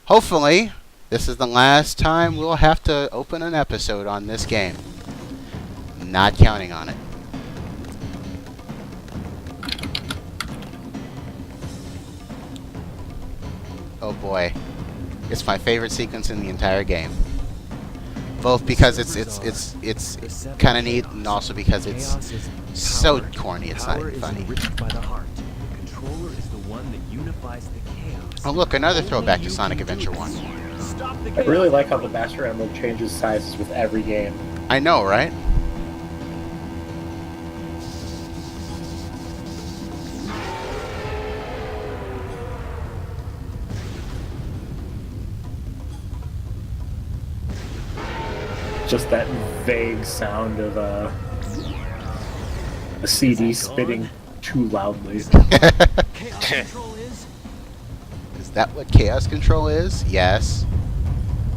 hopefully, this is the last time we'll have to open an episode on this game. Not counting on it. Oh boy. It's my favorite sequence in the entire game. Both because it's kind of neat, and also because it's so corny it's not even funny. Oh look, another throwback to Sonic Adventure 1. I really like how the Master Emerald changes sizes with every game. I know, right? Just that vague sound of a CD spitting too loudly. Is that what Chaos Control is? Yes.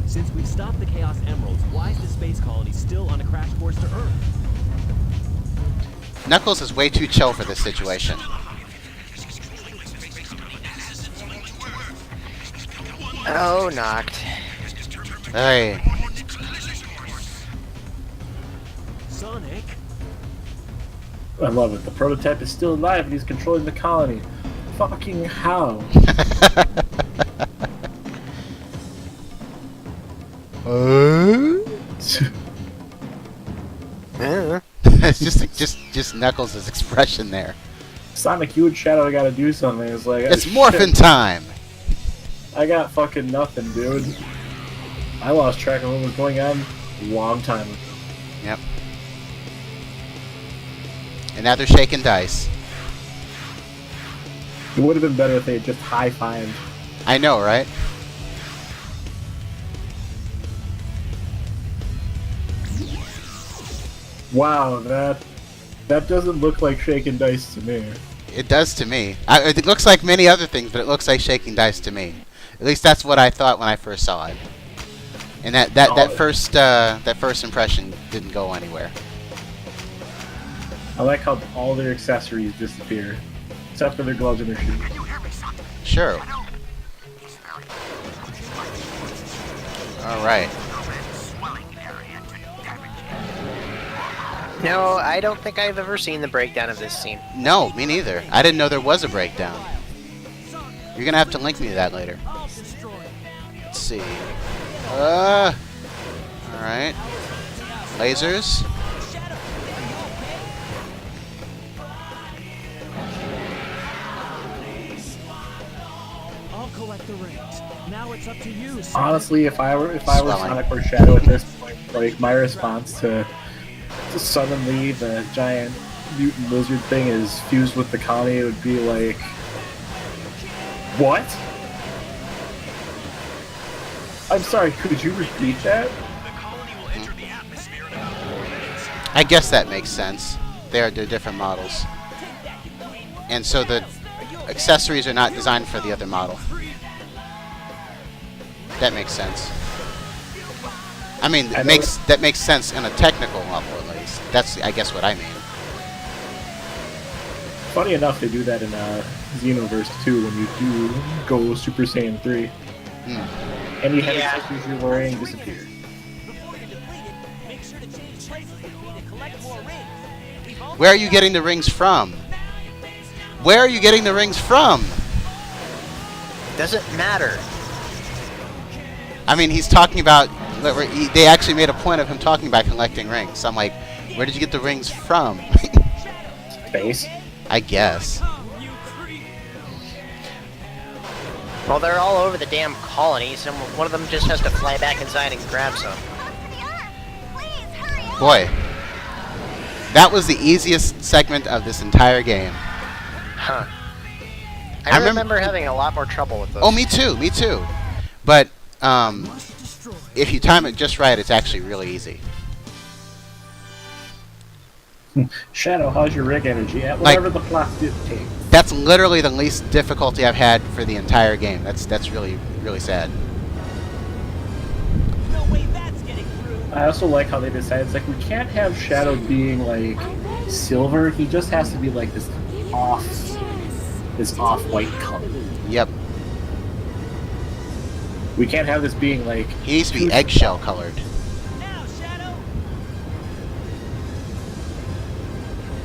Since we've stopped the Chaos Emeralds, why is the space colony still on a crash course to Earth? Knuckles is way too chill for this situation. Oh, knocked. Hey. Sonic? I love it. The prototype is still alive and he's controlling the colony. Fucking how? It's just Knuckles' expression there. Sonic, you and Shadow gotta do something. It's like It's morphin' time. I got fucking nothing, dude. I lost track of what was going on a long time. Yep. And now they're shaking dice. It would have been better if they had just high-fived. I know, right? Wow, that doesn't look like shaking dice to me. It does to me. It looks like many other things, but it looks like shaking dice to me. At least that's what I thought when I first saw it. And that first impression didn't go anywhere. I like how all their accessories disappear, except for their gloves and their shoes. Sure. All right. No, I don't think I've ever seen the breakdown of this scene. No, me neither. I didn't know there was a breakdown. You're gonna have to link me to that later. Let's see. All right. Lasers. I'll collect the rings. Now it's up to you. Honestly, if I were Sonic or Shadow at this point, like my response to suddenly the giant mutant lizard thing is fused with the colony, it would be like, what? I'm sorry, could you repeat that? I guess that makes sense. They're different models. And so the accessories are not designed for the other model. That makes sense. I mean, that makes sense in a technical level, at least. That's, I guess, what I mean. Funny enough, they do that in Xenoverse 2 when you do go Super Saiyan 3. And you have accessories you're wearing disappear. Where are you getting the rings from? Where are you getting the rings from? Doesn't matter. I mean, he's talking about... They actually made a point of him talking about collecting rings. So I'm like, where did you get the rings from? Space? I guess. Well, they're all over the damn colony, so one of them just has to fly back inside and grab some. Boy. That was the easiest segment of this entire game. Huh. I remember having a lot more trouble with those. Oh, me too. But, if you time it just right, it's actually really easy. Shadow, how's your rig energy? At whatever the plot dictates. That's literally the least difficulty I've had for the entire game. That's really, really sad. No way that's getting through. I also like how they decided, it's like, we can't have Shadow being, like, silver. He just has to be, like, this off-white color. Yep. We can't have this being like. He needs to be eggshell colored. Now, Shadow!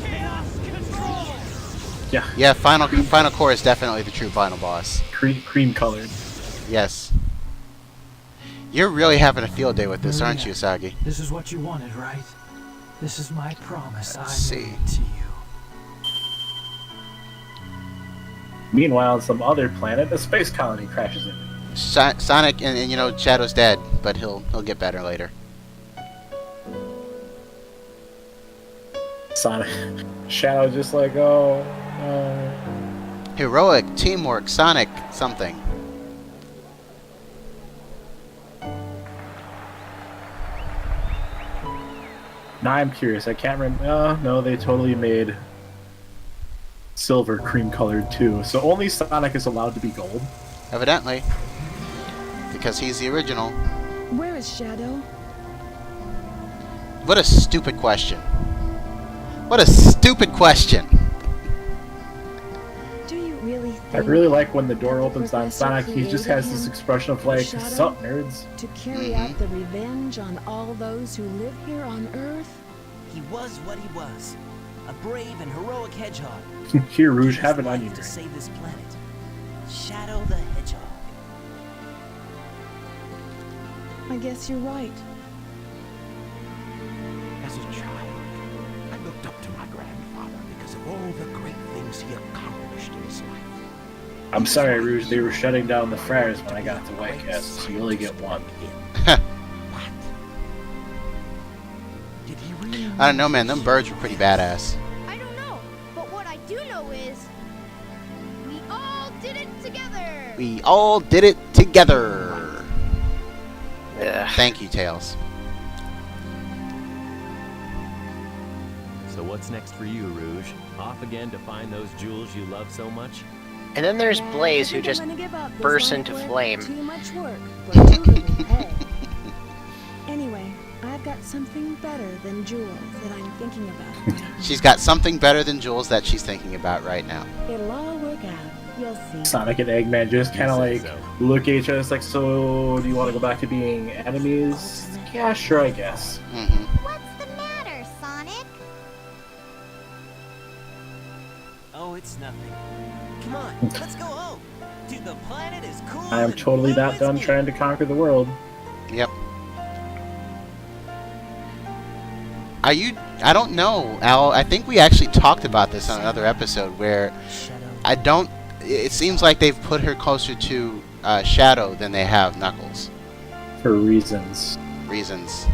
Chaos control! Yeah, Yeah, final core is definitely the true final boss. cream colored. Yes. You're really having a field day with this, aren't you, Usagi? This is what you wanted, right? This is my promise Let's I see. made to you. Meanwhile, on some other planet, a space colony crashes in. Sonic and you know Shadow's dead, but he'll get better later. Sonic, Shadow just like, oh, Heroic teamwork, Sonic something. Now I'm curious. I can't remember. No, they totally made silver cream colored too. So only Sonic is allowed to be gold. Evidently. Because he's the original. Where is Shadow? What a stupid question. What a stupid question. Do you really think I really like when the door opens on Professor Sonic. He just has this created expression of like, Shadow? "Sup, nerds?" to carry out the revenge on all those who live here on Earth? He was what he was. A brave and heroic hedgehog. Here, Rouge, Gave have his an life onion to ring. save this planet. Shadow the Hedgehog. I guess you're right. As a child, I looked up to my grandfather because of all the great things he accomplished in his life. I'm sorry, Rouge. They were shutting down the Friars when I got to White Castle, so you only get one. What? Did he really? I don't know, man. Them birds were pretty badass. I don't know, but what I do know is we all did it together. We all did it together. Ugh. Thank you, Tails. So what's next for you, Rouge? Off again to find those jewels you love so much? And then there's Blaze, I who think I'm just gonna give up this bursts life into work. flame. Too much work for too little pay. Anyway, I've got something better than jewels that I'm thinking about. She's got something better than Jules that she's thinking about right now. It'll all work out. You'll see. Sonic and Eggman just kind of You like say so. look at each other. It's like, so do you want to go back to being enemies? Yeah, sure, I guess. Hmm. What's the matter, Sonic? Oh, it's nothing. Come on, let's go home. Dude, the planet is cool. I am and totally blue not is done me. trying to conquer the world. Yep. Are you? I don't know, Al. I think we actually talked about this on another episode where Shadow. I don't. It seems like they've put her closer to Shadow than they have Knuckles. For reasons Reasons.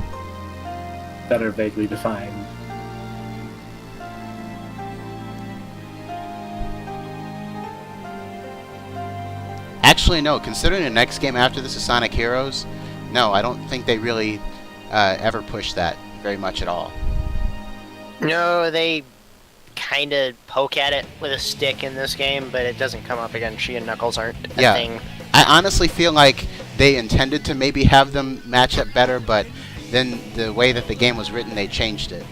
that are vaguely defined. Actually, no. Considering the next game after this is Sonic Heroes, no, I don't think they really ever push that very much at all. No, they kind of poke at it with a stick in this game, but it doesn't come up again. She and Knuckles aren't a Yeah. thing. I honestly feel like they intended to maybe have them match up better, but then the way that the game was written, they changed it.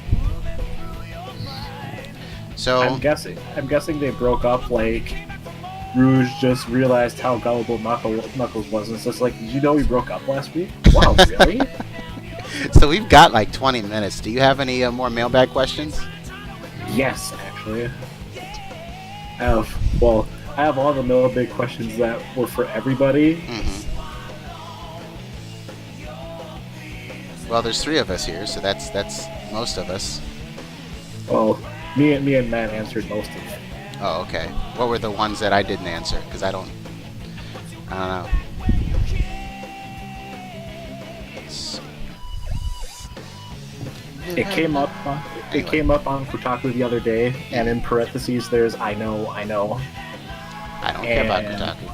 So I'm guessing they broke up like Rouge just realized how gullible Knuckles was, and it's just like, did you know we broke up last week? Wow, really? So we've got like 20 minutes. Do you have any more mailbag questions? Yes, actually. I have all the mailbag questions that were for everybody. Well, there's 3 of us here, so that's most of us. Well, me and Matt answered most of them. Oh, okay. What were the ones that I didn't answer? Because I don't know. It came up on Kotaku the other day, and in parentheses there's I know. I don't care about And- Kotaku.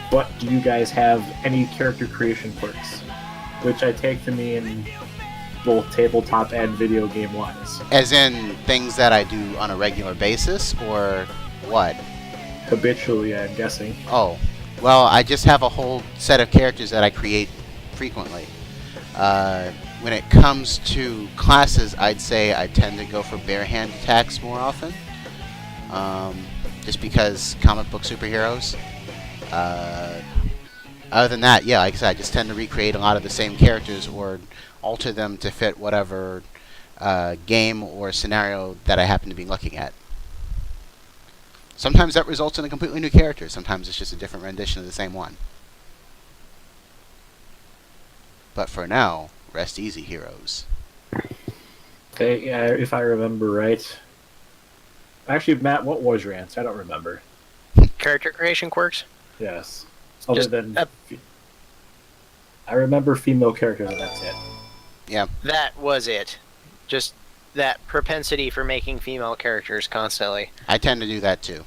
But do you guys have any character creation quirks? Which I take to mean both tabletop and video game wise. As in things that I do on a regular basis, or what? Habitually, I'm guessing. Oh, well, I just have a whole set of characters that I create frequently. When it comes to classes, I'd say I tend to go for bare hand attacks more often. Just because comic book superheroes. Other than that, yeah, like I said, I just tend to recreate a lot of the same characters or alter them to fit whatever game or scenario that I happen to be looking at. Sometimes that results in a completely new character. Sometimes it's just a different rendition of the same one. But for now, rest easy, heroes. Okay, yeah, if I remember right. Actually, Matt, what was your answer? I don't remember. Character creation quirks? Yes. Other Just, than... I remember female characters, and that's it. Yeah. That was it. Just that propensity for making female characters constantly. I tend to do that too.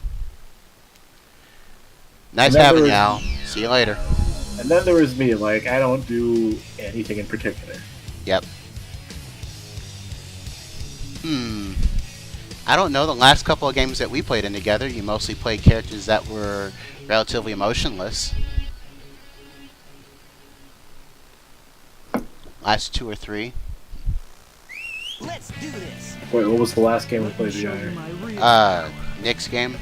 Nice having you, Al. See you later. And then there was me, like, I don't do anything in particular. Yep. I don't know, the last couple of games that we played in together, you mostly played characters that were relatively emotionless. Last 2 or 3. Let's do this. Wait, what was the last game we played together? Nick's game.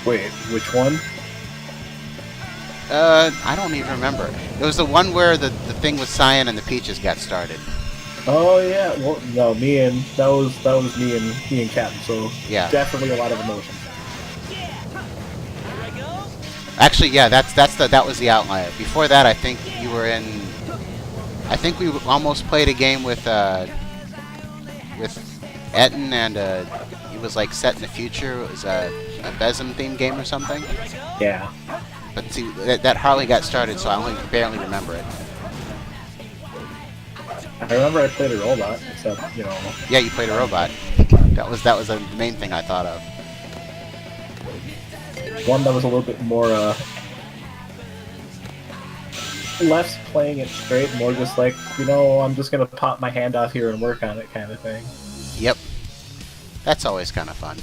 Wait, which one? I don't even remember. It was the one where the thing with Cyan and the Peaches got started. Oh yeah, well no, that was me and Captain, so Yeah. definitely a lot of emotion. Actually, yeah, that was the outlier. Before that, I think you were in. I think we almost played a game with Etten, and it was like set in the future. It was a Besem themed game or something. Yeah. But see, that hardly got started, so I only barely remember it. I remember I played a robot, except, you know... Yeah, you played a robot. That was the main thing I thought of. One that was a little bit more, less playing it straight, more just like, you know, I'm just gonna pop my hand off here and work on it kind of thing. Yep. That's always kind of fun.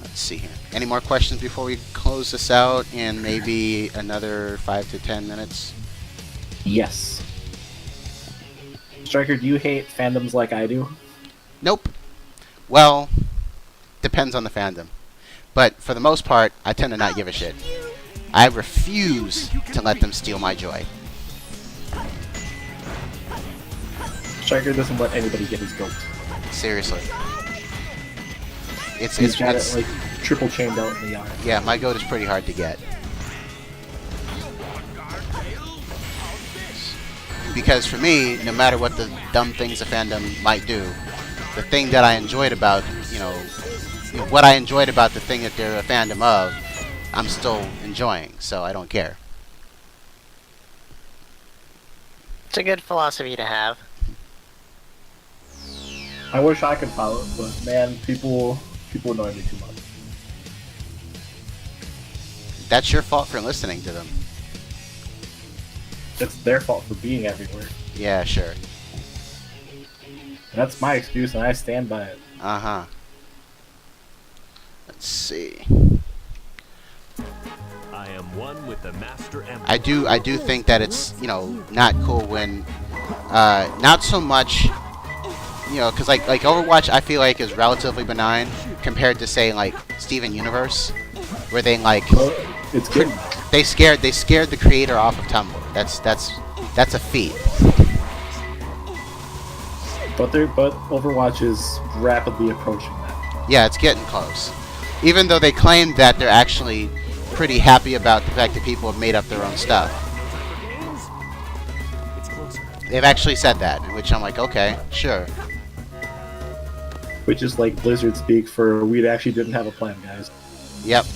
Let's see here. Any more questions before we close this out in maybe another 5 to 10 minutes? Yes. Striker, do you hate fandoms like I do? Nope. Well, depends on the fandom. But for the most part, I tend to not give a shit. I refuse to let them steal my joy. Striker doesn't let anybody get his goat. Seriously. He's got it like triple chained out in the yard. Yeah, my goat is pretty hard to get. Because for me, no matter what the dumb things a fandom might do, the thing that I enjoyed about, what I enjoyed about the thing that they're a fandom of, I'm still enjoying, so I don't care. It's a good philosophy to have. I wish I could follow it, but man, people annoy me too much. That's your fault for listening to them. It's their fault for being everywhere. Yeah, sure. And that's my excuse, and I stand by it. Uh-huh. Let's see. I am one with the Master Emerald. I do think that it's, not cool when, not so much, because like Overwatch, I feel like is relatively benign compared to say like Steven Universe, where they like, it's good. They scared the creator off of Tumblr. That's a feat. But Overwatch is rapidly approaching that. Yeah, it's getting close. Even though they claim that they're actually pretty happy about the fact that people have made up their own stuff. They've actually said that, which I'm like, okay, sure. Which is like Blizzard speak for we actually didn't have a plan, guys. Yep.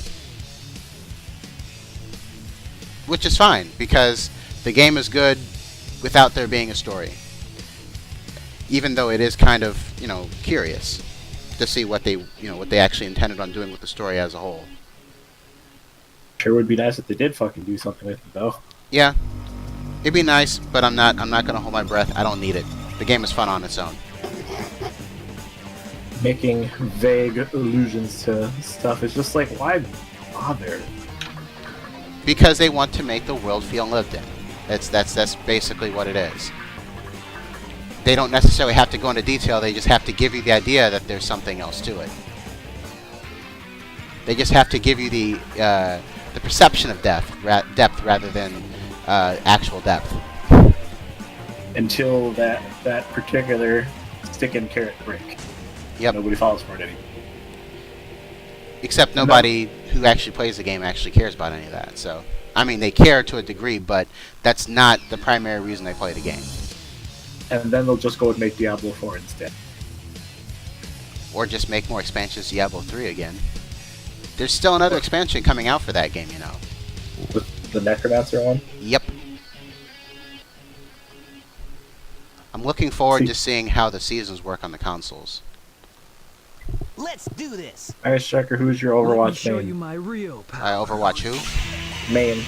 Which is fine, because the game is good without there being a story. Even though it is kind of, curious to see what they actually intended on doing with the story as a whole. Sure would be nice if they did fucking do something with it, though. Yeah. It'd be nice, but I'm not gonna hold my breath. I don't need it. The game is fun on its own. Making vague allusions to stuff is just like, why bother? Because they want to make the world feel lived in. That's basically what it is. They don't necessarily have to go into detail, they just have to give you the idea that there's something else to it. They just have to give you the perception of depth rather than actual depth. Until that particular stick and carrot break. Yep. Nobody falls for it anymore. Except nobody who actually plays the game actually cares about any of that. So, I mean, they care to a degree, but that's not the primary reason they play the game. And then they'll just go and make Diablo 4 instead. Or just make more expansions, Diablo 3 again. There's still another expansion coming out for that game, you know. The Necromancer one? Yep. I'm looking forward to seeing how the seasons work on the consoles. Let's do this. Alright, Striker, who's your Let me Overwatch show main? you my real power. Overwatch who? Main.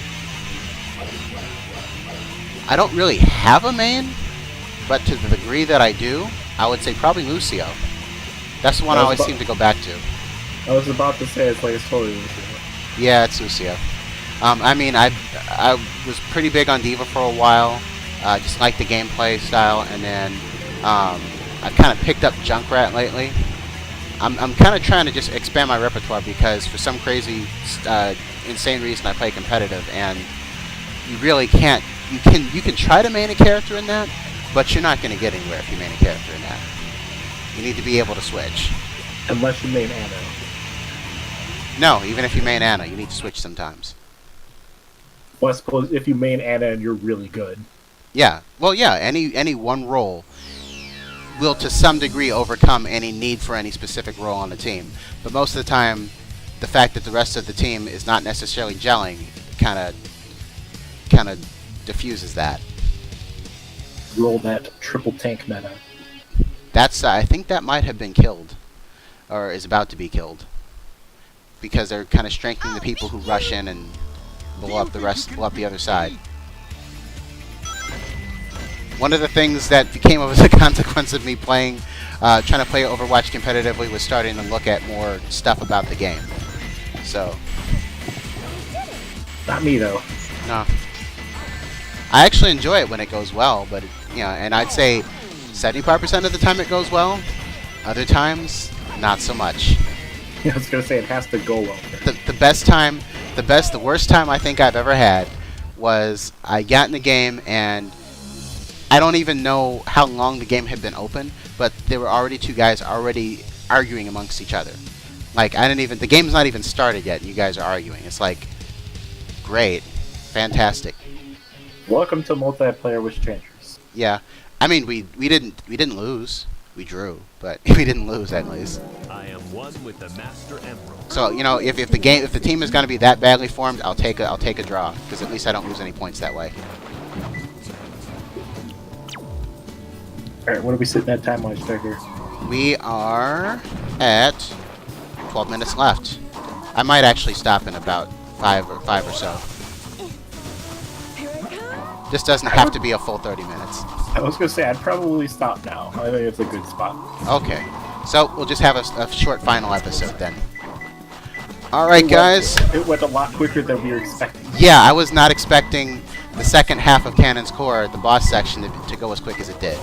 I don't really have a main, but to the degree that I do, I would say probably Lucio. That's the one I always seem to go back to. I was about to say it's like it's totally Lucio. Yeah, it's Lucio. I mean, I was pretty big on D.Va for a while. Just liked the gameplay style, and then I've kind of picked up Junkrat lately. I'm kind of trying to just expand my repertoire because for some crazy, insane reason I play competitive, and you really can't. You can try to main a character in that, but you're not going to get anywhere if you main a character in that. You need to be able to switch. Unless you main Anna. No, even if you main Anna, you need to switch sometimes. Well, I suppose if you main Anna and you're really good. Yeah. Well, yeah. Any one role will to some degree overcome any need for any specific role on the team. But most of the time, the fact that the rest of the team is not necessarily gelling kind of diffuses that. Roll that triple tank meta. That's I think that might have been killed, or is about to be killed, because they're kind of strengthening the people who rush in and blow up the other side. One of the things that became as a consequence of me trying to play Overwatch competitively was starting to look at more stuff about the game. So. Not me though. No. I actually enjoy it when it goes well, but and I'd say 75% of the time it goes well. Other times, not so much. I was gonna say it has to go well. The worst time I think I've ever had was I got in the game and I don't even know how long the game had been open, but there were already two guys already arguing amongst each other. Like the game's not even started yet, and you guys are arguing. It's like, great, fantastic. Welcome to multiplayer with strangers. Yeah, I mean we didn't lose, we drew, but we didn't lose at least. I am one with the Master Emerald. So if the team is going to be that badly formed, I'll take a draw because at least I don't lose any points that way. Alright, what are we sitting at time-wise, Striker? We are at 12 minutes left. I might actually stop in about five or so. This doesn't have to be a full 30 minutes. I was gonna say I'd probably stop now. I think it's a good spot. Okay, so we'll just have a short final episode then. Alright guys. It went a lot quicker than we were expecting. Yeah, I was not expecting the second half of Cannon's Core, the boss section, to go as quick as it did.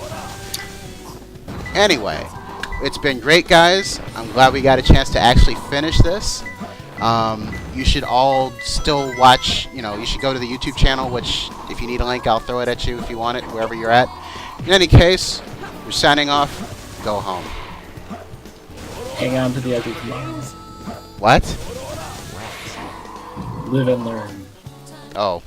Anyway, it's been great, guys. I'm glad we got a chance to actually finish this. You should all still watch, you should go to the YouTube channel, which, if you need a link, I'll throw it at you if you want it, wherever you're at. In any case, we're signing off. Go home. Hang on to the edge of tomorrow. What? Live and learn. Oh.